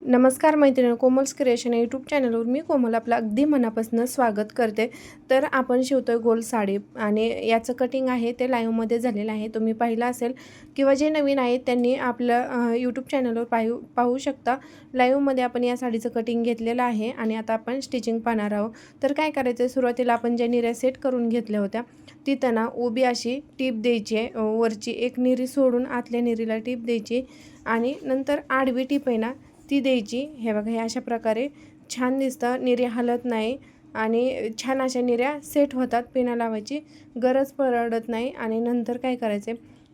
नमस्कार मैत्रिणी, कोमल्स क्रिएशन या यूट्यूब चॅनलवर मी कोमल आपलं अगदी मनापासून स्वागत करते. तर आपण शिवतोय गोल साडी आणि याचं कटिंग आहे ते लाईव्हमध्ये झालेलं आहे. तुम्ही पाहिलं असेल किंवा जे नवीन आहेत त्यांनी आपलं यूट्यूब चॅनलवर पाहू शकता. लाईव्हमध्ये आपण या साडीचं कटिंग घेतलेलं आहे आणि आता आपण स्टिचिंग पाहणार आहोत. तर काय करायचं आहे, सुरुवातीला आपण ज्या निऱ्या सेट करून घेतल्या होत्या तिथं ना उभी अशी टीप द्यायची आहे. वरची एक निरी सोडून आतल्या निरीला टीप द्यायची आणि नंतर आडवी टीप आहे ना ती द्यायची. हे बघा, हे अशा प्रकारे छान दिसतं, निऱ्या हलत नाही आणि छान अशा निऱ्या सेट होतात. पिना लावायची गरज पडत नाही. आणि नंतर काय करायचं,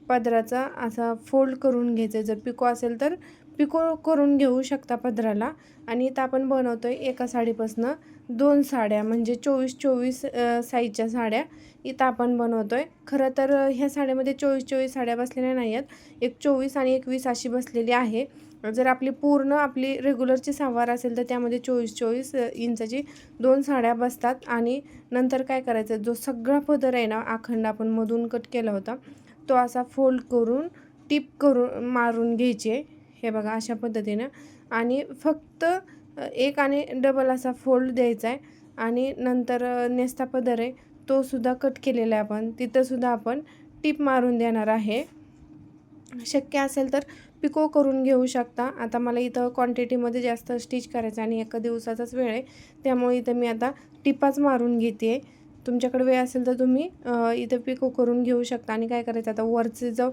पदराचा असा फोल्ड करून घ्यायचं. जर पिको असेल तर पिको करून घेऊ शकता पदराला. आणि इथं आपण बनवतोय एका साडीपासून 2 साड्या, म्हणजे 24-24 साईजच्या साड्या इथं आपण बनवतोय. खरं तर ह्या साड्यामध्ये 24-24 साड्या बसलेल्या नाही आहेत, एक 24 आणि 21 अशी बसलेली आहे. जर आपली रेग्युलरची सलवार असेल तर त्यामध्ये 24-24 इंचाची 2 साड्या बसतात. आणि नंतर काय करायचं, जो सगळा पदर आहे ना अखंड आपण मधून कट केला होता तो असा फोल्ड करून टिप करून मारून घ्यायचे. हे बघा अशा पद्धतीनं. आणि फक्त एक आणि डबल असा फोल्ड द्यायचा आहे. आणि नंतर नेसता पदर आहे तो सुद्धा कट केलेला आहे आपण, तिथंसुद्धा आपण टिप मारून देणार आहे. शक्य असेल तर पिको करून घेऊ शकता. आता मला इथं क्वांटिटीमध्ये जास्त स्टिच करायचं आणि एका दिवसाचाच वेळ आहे, त्यामुळे इथं मी आता टिपाच मारून घेते. तुमच्याकडे वेळ असेल तर तुम्ही इथं पिको करून घेऊ शकता. आणि काय करायचं, आता वरचे जो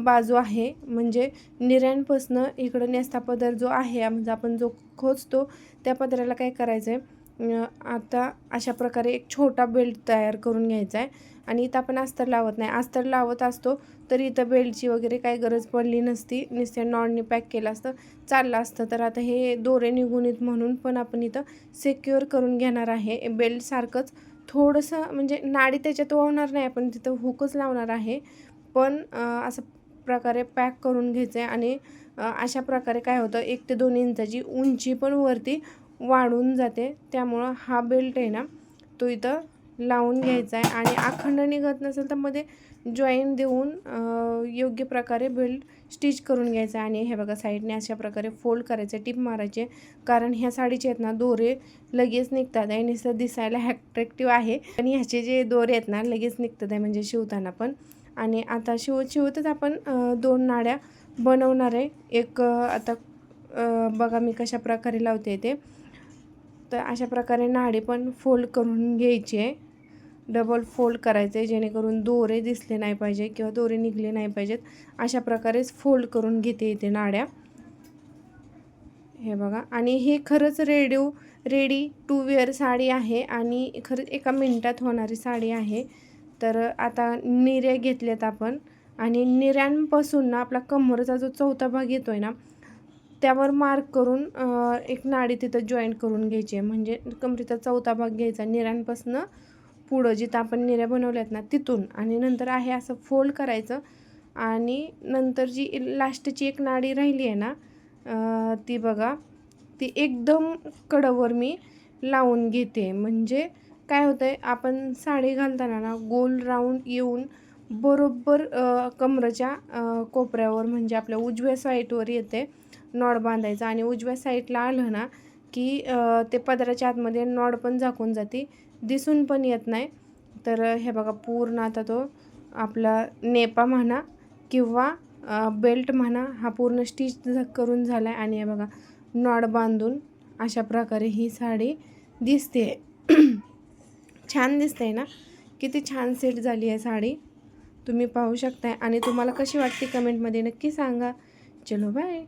बाजू आहे म्हणजे निऱ्यांपासनं इकडं नेसता पदर जो आहे, म्हणजे आपण जो खोचतो त्या पदराला काय करायचं आहे, आता अशा प्रकारे एक छोटा बेल्ट तयार करून घ्यायचा आहे. आणि इथं आपण अस्तर लावत नाही, अस्तर लावत असतो तरी इथं बेल्टची वगैरे काही गरज पडली नसती, नुसत्या नॉडनी पॅक केलं असतं चाललं असतं. तर आता हे दोरे निघून येत म्हणून पण आपण इथं सिक्युअर करून घेणार आहे. बेल्टसारखंच थोडंसं, म्हणजे नाडी त्याच्यात वावणार नाही, आपण तिथं हुकच लावणार आहे. पण असं प्रकारे पॅक करून घ्यायचं आहे. आणि अशा प्रकारे काय होतं, 1 ते 2 इंचाची उंची पण वरती वाढून जाते. त्यामुळं हा बेल्ट आहे ना तो इथं लावून घ्यायचा आहे. आणि अखंड निघत नसेल तर मध्ये जॉईन देऊन योग्य प्रकारे बेल्ट स्टिच करून घ्यायचा आहे. आणि हे बघा, साईडने अशा प्रकारे फोल्ड करायचे, टिप मारायचे, कारण ह्या साडीचे आहेत ना दोरे लगेच निघतात आहे. नुसतं दिसायला अट्रॅक्टिव्ह आहे पण ह्याचे जे दोरे आहेत ना लगेच निघतात आहे, म्हणजे शिवताना पण. आणि आता शिवतच आपण 2 नाड्या बनवणार आहे. एक आता बघा मी कशा प्रकारे लावते ते. तर अशा प्रकारे नाडी पण फोल्ड करून घ्यायची आहे, डबल फोल्ड करायचे आहे, जेणेकरून दोरे दिसले नाही पाहिजे किंवा दोरे निघले नाही पाहिजेत. अशा प्रकारेच फोल्ड करून घेते इथे नाड्या. हे बघा, आणि हे खरंच रेडी टू वेअर साडी आहे आणि खरंच एका मिनिटात होणारी साडी आहे. तर आता निऱ्या घेतल्यात आपण आणि निऱ्यांपासून ना आपला कमरेचा जो चौथा भाग येतोय ना त्यावर मार्क करून एक नाडी तिथं जॉईंट करून घ्यायची आहे. म्हणजे कमरेचा चौथा भाग घ्यायचा निऱ्यांपासून पुढं जिथं आपण निऱ्या बनवल्यात ना तिथून. आणि नंतर आहे असं फोल्ड करायचं. आणि नंतर जी लास्टची एक नाडी राहिली आहे ना ती बघा, ती एकदम कडावर मी लावून घेते. म्हणजे काय होतं आहे, आपण साडी घालताना ना गोल राऊंड येऊन बरोबर कमरेच्या कोपऱ्यावर, म्हणजे आपल्या उजव्या साईडवर येते नॉड बांधायचा. आणि उजव्या साईडला आलं ना की ते पदराच्या आतमध्ये नॉड पण झाकून जाते, दिसून पण येत नाही. तर हे बघा, पूर्ण आता तो आपला नेपा म्हणा किंवा बेल्ट म्हणा हा पूर्ण स्टिच करून झाला आहे. आणि हे बघा, नॉड बांधून अशा प्रकारे ही साडी दिसते. छान दिसते ना, किती छान सेट झाली आहे साडी, तुम्ही पाहू शकताय. आणि तुम्हाला कशी वाटते कमेंटमध्ये नक्की सांगा. चलो बाय.